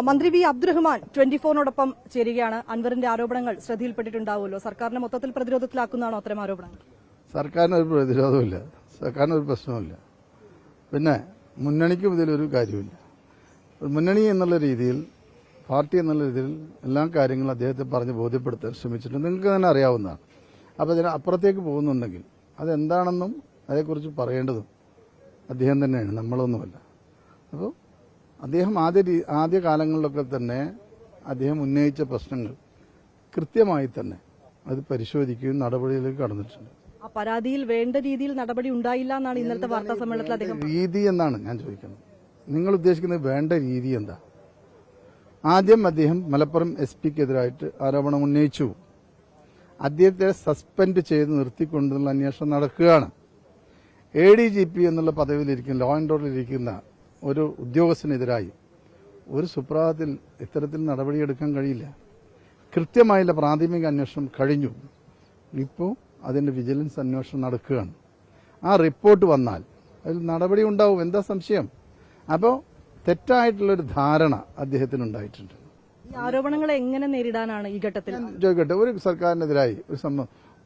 മന്ത്രി വി അബ്ദുറഹ്മാൻ 24-നോടൊപ്പം ചേരുകയാണ്. അൻവറിന്റെ ആരോപണങ്ങൾ ശ്രദ്ധയിൽപ്പെട്ടിട്ടുണ്ടാവുമല്ലോ. സർക്കാരിനെ മൊത്തത്തിൽ പ്രതിരോധത്തിലാക്കുന്നതാണോ അത്തരം ആരോപണങ്ങൾ? സർക്കാരിന് ഒരു പ്രതിരോധമില്ല, സർക്കാരിന് ഒരു പ്രശ്നവുമില്ല. പിന്നെ മുന്നണിക്കും ഇതിലൊരു കാര്യമില്ല. മുന്നണി എന്നുള്ള രീതിയിൽ, പാർട്ടി എന്നുള്ള രീതിയിൽ എല്ലാ കാര്യങ്ങളും അദ്ദേഹത്തെ പറഞ്ഞ് ബോധ്യപ്പെടുത്താൻ ശ്രമിച്ചിട്ടുണ്ട്. നിങ്ങൾക്ക് തന്നെ അറിയാവുന്നതാണ്. അപ്പോൾ അതിന് അപ്പുറത്തേക്ക് പോകുന്നുണ്ടെങ്കിൽ അതെന്താണെന്നും അതേക്കുറിച്ച് പറയേണ്ടതും അദ്ദേഹം തന്നെയാണ്, നമ്മളൊന്നുമല്ല. അപ്പോൾ അദ്ദേഹം ആദ്യ കാലങ്ങളിലൊക്കെ തന്നെ അദ്ദേഹം ഉന്നയിച്ച പ്രശ്നങ്ങൾ കൃത്യമായി തന്നെ അത് പരിശോധിക്കുകയും നടപടിയിലേക്ക് കടന്നിട്ടുണ്ട്. ആ പരാതിയിൽ വേണ്ട രീതിയിൽ നടപടി ഉണ്ടായില്ല എന്നാണ് ഇന്നലത്തെ വാർത്താ സമ്മേളനത്തിൽ അദ്ദേഹം രീതി എന്നാണ് ഞാൻ ചോദിക്കുന്നത്. നിങ്ങൾ ഉദ്ദേശിക്കുന്നത് വേണ്ട രീതി എന്താ? ആദ്യം അദ്ദേഹം മലപ്പുറം SP-ക്കെതിരായിട്ട് ആരോപണം ഉന്നയിച്ചു. അദ്ദേഹത്തെ സസ്പെൻഡ് ചെയ്ത് നിർത്തിക്കൊണ്ടുള്ള അന്വേഷണം നടക്കുകയാണ്. ADGP എന്നുള്ള പദവിയിലിരിക്കുന്ന, ലോ ആൻഡ് ഓർഡറിലിരിക്കുന്ന ഒരു ഉദ്യോഗസ്ഥനെതിരായി ഒരു സുപ്രഭാതത്തിൽ ഇത്തരത്തിൽ നടപടിയെടുക്കാൻ കഴിയില്ല. കൃത്യമായുള്ള പ്രാഥമിക അന്വേഷണം കഴിഞ്ഞു. ഇപ്പോൾ അതിന്റെ വിജിലൻസ് അന്വേഷണം നടക്കുകയാണ്. ആ റിപ്പോർട്ട് വന്നാൽ അതിൽ നടപടി ഉണ്ടാവും. എന്താ സംശയം? അപ്പോൾ തെറ്റായിട്ടുള്ളൊരു ധാരണ അദ്ദേഹത്തിനുണ്ടായിട്ടുണ്ട്. ഈ ആരോപണങ്ങളെ എങ്ങനെ നേരിടാനാണ് ഈ ഘട്ടത്തിൽ? ചോദിക്കട്ടെ, ഒരു സർക്കാരിനെതിരായി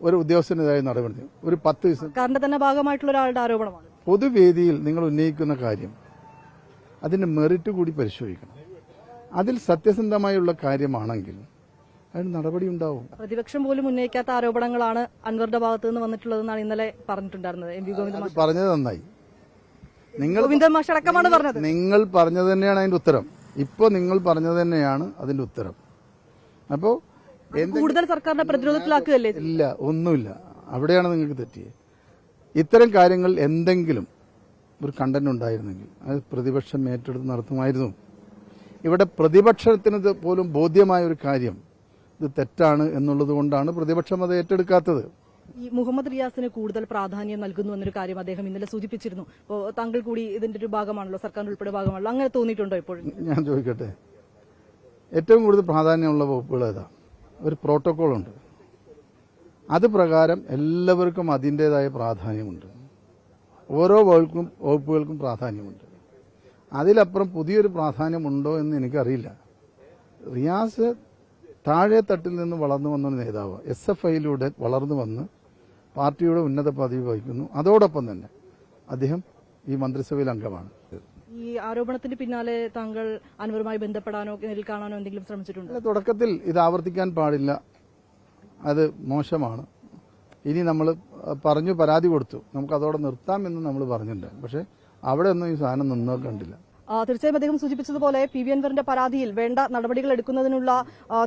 ഒരു ഉദ്യോഗസ്ഥനെതിരായി നടപടി ഒരു 10 ദിവസം സർക്കാരിന്റെ തന്നെ ഭാഗമായിട്ടുള്ള ഒരാളുടെ ആരോപണമാണ്. പൊതുവേദിയിൽ നിങ്ങൾ ഉന്നയിക്കുന്ന കാര്യം അതിന്റെ മെറിറ്റ് കൂടി പരിശോധിക്കണം. അതിൽ സത്യസന്ധമായുള്ള കാര്യമാണെങ്കിൽ അതിന് നടപടി ഉണ്ടാവും. പ്രതിപക്ഷം പോലും ഉന്നയിക്കാത്ത ആരോപണങ്ങളാണ് അൻവറിന്റെ ഭാഗത്തു നിന്ന് വന്നിട്ടുള്ളതെന്നാണ് ഇന്നലെ പറഞ്ഞിട്ടുണ്ടായിരുന്നത്. MV ഗോവിന്ദൻ മാഷ് പറഞ്ഞത് നന്നായി. ഗോവിന്ദൻ മാഷ് അടക്കമാണ് പറഞ്ഞത്. നിങ്ങൾ പറഞ്ഞത് തന്നെയാണ് അതിന്റെ ഉത്തരം. ഇപ്പോൾ നിങ്ങൾ പറഞ്ഞത് തന്നെയാണ് അതിന്റെ ഉത്തരം. അപ്പോ കൂടുതൽ സർക്കാരിനെ പ്രതിരോധത്തിലാക്കുകയല്ലേ? ഇല്ല, ഒന്നുമില്ല. അവിടെയാണ് നിങ്ങൾക്ക് തെറ്റിയത്. ഇത്തരം കാര്യങ്ങൾ എന്തെങ്കിലും ഒരു കണ്ടന്റ് ഉണ്ടായിരുന്നെങ്കിൽ അത് പ്രതിപക്ഷം ഏറ്റെടുത്ത് നടത്തുമായിരുന്നു. ഇവിടെ പ്രതിപക്ഷത്തിന് പോലും ബോധ്യമായ ഒരു കാര്യം ഇത് തെറ്റാണ് എന്നുള്ളത് കൊണ്ടാണ് പ്രതിപക്ഷം അത് ഏറ്റെടുക്കാത്തത്. ഈ മുഹമ്മദ് റിയാസിന് കൂടുതൽ പ്രാധാന്യം നൽകുന്നു എന്നൊരു കാര്യം അദ്ദേഹം ഇന്നലെ സൂചിപ്പിച്ചിരുന്നു. താങ്കൾ കൂടി ഇതിന്റെ ഒരു ഭാഗമാണല്ലോ, സർക്കാരിന്റെ ഉൾപ്പെടെ ഭാഗമാണല്ലോ. അങ്ങനെ തോന്നിയിട്ടുണ്ടോ ഇപ്പോഴും? ഞാൻ ചോദിക്കട്ടെ, ഏറ്റവും കൂടുതൽ പ്രാധാന്യമുള്ള വകുപ്പുകൾ ഏതാ? ഒരു പ്രോട്ടോകോളുണ്ട്. അത് പ്രകാരം എല്ലാവർക്കും അതിൻ്റെതായ പ്രാധാന്യമുണ്ട്. ഓരോ വകുപ്പുകൾക്കും പ്രാധാന്യമുണ്ട്. അതിലപ്പുറം പുതിയൊരു പ്രാധാന്യമുണ്ടോ എന്ന് എനിക്കറിയില്ല. റിയാസ് താഴെ തട്ടിൽ നിന്ന് വളർന്നു വന്ന നേതാവ്, SFIയിലൂടെ വളർന്നു വന്ന് പാർട്ടിയുടെ ഉന്നത പദവി വഹിക്കുന്നു. അതോടൊപ്പം തന്നെ അദ്ദേഹം ഈ മന്ത്രിസഭയിൽ അംഗമാണ്. ഈ ആരോപണത്തിന് പിന്നാലെ താങ്കൾ അൻവറുമായി ബന്ധപ്പെടാനോ നേരിൽ കാണാനോ എന്തെങ്കിലും ശ്രമിച്ചിട്ടുണ്ടോ? തുടക്കത്തിൽ ഇത് ആവർത്തിക്കാൻ പാടില്ല, അത് മോശമാണ്. ഇനി നമ്മൾ പറഞ്ഞു പരാതി കൊടുത്തു, നമുക്ക് അതോടെ നിർത്താമെന്ന് നമ്മൾ പറഞ്ഞിട്ടുണ്ട്. പക്ഷെ അവിടെ ഒന്നും ഈ സാധനം നിന്നോ കണ്ടില്ല. തീർച്ചയായും അദ്ദേഹം സൂചിപ്പിച്ചതുപോലെ PV അൻവറിന്റെ പരാതിയിൽ വേണ്ട നടപടികൾ എടുക്കുന്നതിനുള്ള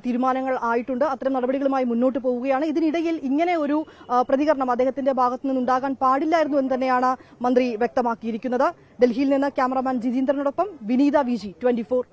തീരുമാനങ്ങൾ ആയിട്ടുണ്ട്. അത്തരം നടപടികളുമായി മുന്നോട്ട് പോവുകയാണ്. ഇതിനിടയിൽ ഇങ്ങനെ ഒരു പ്രതികരണം അദ്ദേഹത്തിന്റെ ഭാഗത്തു നിന്നുണ്ടാകാൻ പാടില്ലായിരുന്നു എന്ന് തന്നെയാണ് മന്ത്രി വ്യക്തമാക്കിയിരിക്കുന്നത്. ഡൽഹിയിൽ നിന്ന് ക്യാമറാമാൻ ജിതീന്ദ്രനോടൊപ്പം വിനീത VG 24.